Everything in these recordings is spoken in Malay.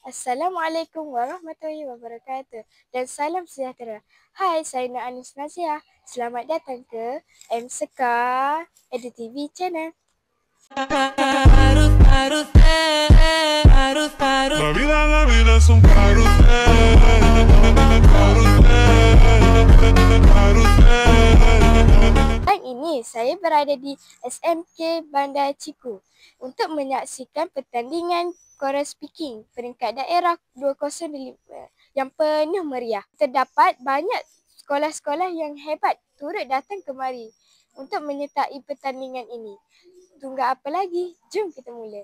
Assalamualaikum warahmatullahi wabarakatuh dan salam sejahtera. Hai, saya Nak Anis Naziah. Selamat datang ke M Sekar Edu TV Channel. La vida es un carrusel. Hari ini saya berada di SMK Bandar Ciku untuk menyaksikan pertandingan choral speaking peringkat daerah 2025 yang penuh meriah. Terdapat banyak sekolah-sekolah yang hebat turut datang kemari untuk menyertai pertandingan ini. Tunggu apa lagi? Jom kita mula.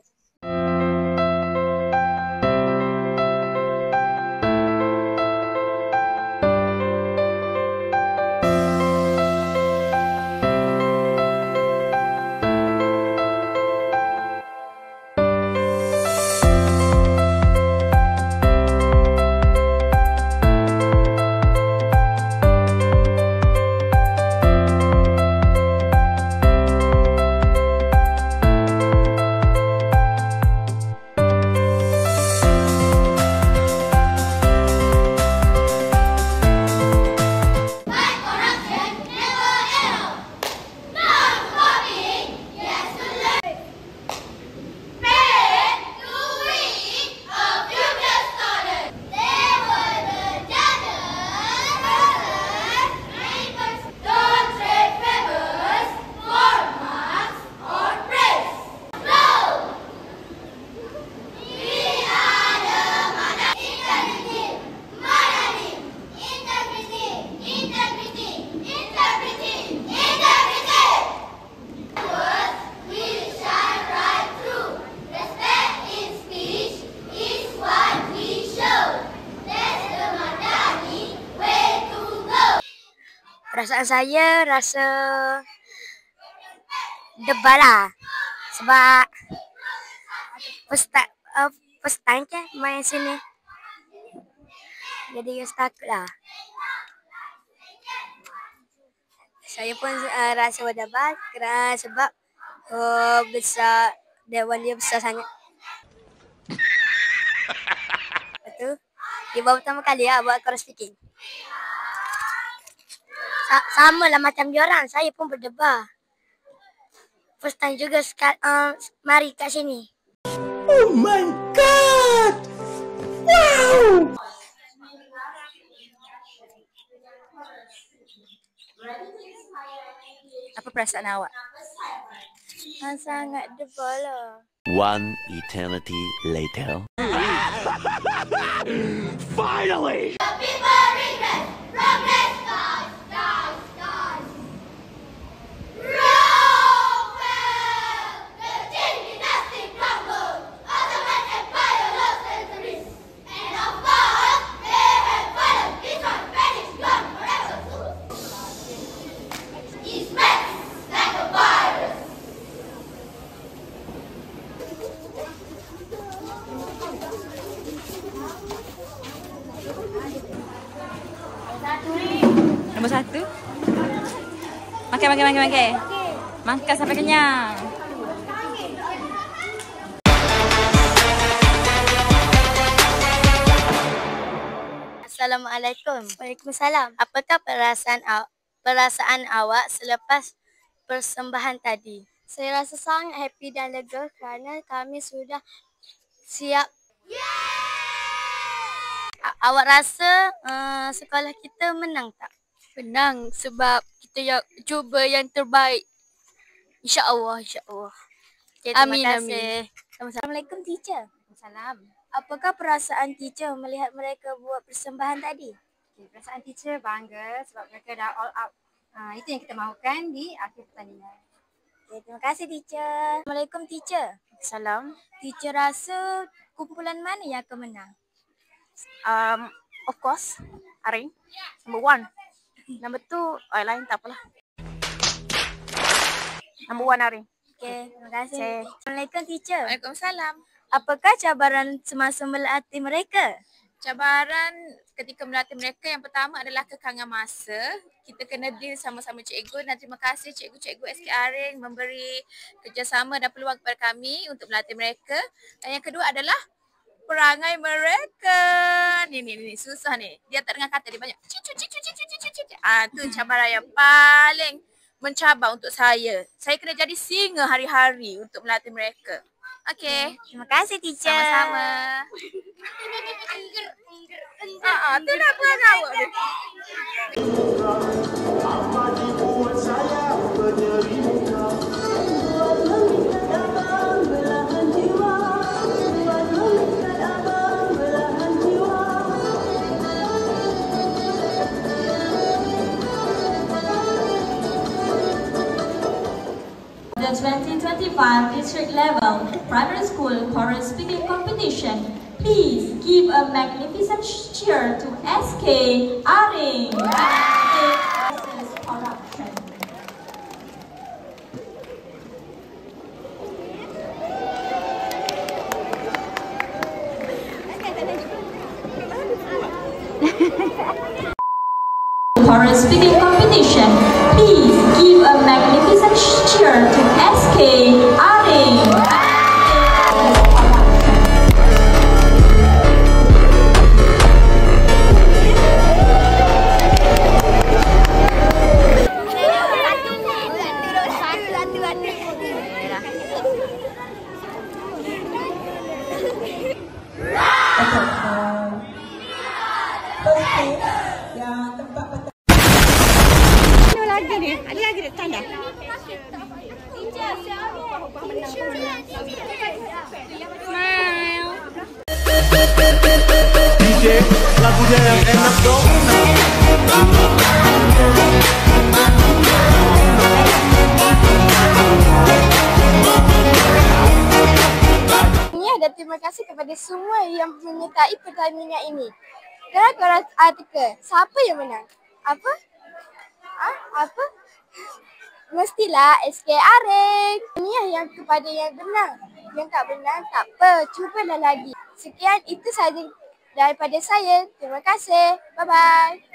Perasaan saya rasa debal lah. Sebab first time ke main sini. Jadi rasa takut lah. Saya pun rasa debal kerana sebab besar, dewan dia besar sangat. Lepas tu, dia baru pertama kali lah buat choral speaking. Sama lah macam diorang, saya pun berdebar. First time juga mari kat sini. Oh my god! Wow! Apa perasaan awak? Sangat debar lah. One eternity later. Finally! The people regress, progress dies, dies, dies. Rommel! The Qing dynasty crumbled, Ottoman Empire lost territories, and of course, they have fallen, destroyed, vanished, gone forever. It spreads like a virus. Nombor 1. Makan. Makan sampai kenyang. Assalamualaikum. Waalaikumsalam. Apakah perasaan awak selepas persembahan tadi? Saya rasa sangat happy dan lega kerana kami sudah siap. Awak rasa sekolah kita menang tak? Menang sebab kita cuba yang terbaik. InsyaAllah. Okay, amin. Assalamualaikum teacher. Salam. Apakah perasaan teacher melihat mereka buat persembahan tadi? Okay, perasaan teacher bangga sebab mereka dah all out. Itu yang kita mahukan di akhir pertandingan. Okay, terima kasih teacher. Assalamualaikum teacher. Salam. Teacher rasa kumpulan mana yang akan menang? Of course, Aring. Number 1. Number 2, lain tak apalah. Number 1 Aring. Okay, terima kasih. Assalamualaikum teacher. Waalaikumsalam. Apakah cabaran semasa melatih mereka? Cabaran ketika melatih mereka yang pertama adalah kekangan masa. Kita kena deal sama-sama cikgu dan terima kasih cikgu-cikgu SK Aring memberi kerjasama dan peluang kepada kami untuk melatih mereka. Dan yang kedua adalah perangai mereka. Ni susah ni. Dia tak dengar kata dia banyak. Tu cabaran yang paling mencabar untuk saya. Saya kena jadi singa hari-hari untuk melatih mereka. Okey. Terima kasih, teacher. Sama-sama. Tu dah perangai awak. The 2025 district level primary school chorus speaking competition. Please give a magnificent cheer to SK Aring. Corruption. Chorus speaking competition. Please give a magnificent cheer to SK Aring. DJ, lagunya yang enak dong. Dan terima kasih kepada semua yang menyertai pertandingan ini. Gerak-gerak artikel, siapa yang menang? Apa? Apa? Mestilah SK Aring. Ini yang kepada yang benar. Yang tak benar, tak apa. Cubalah lagi. Sekian, itu sahaja daripada saya. Terima kasih. Bye-bye.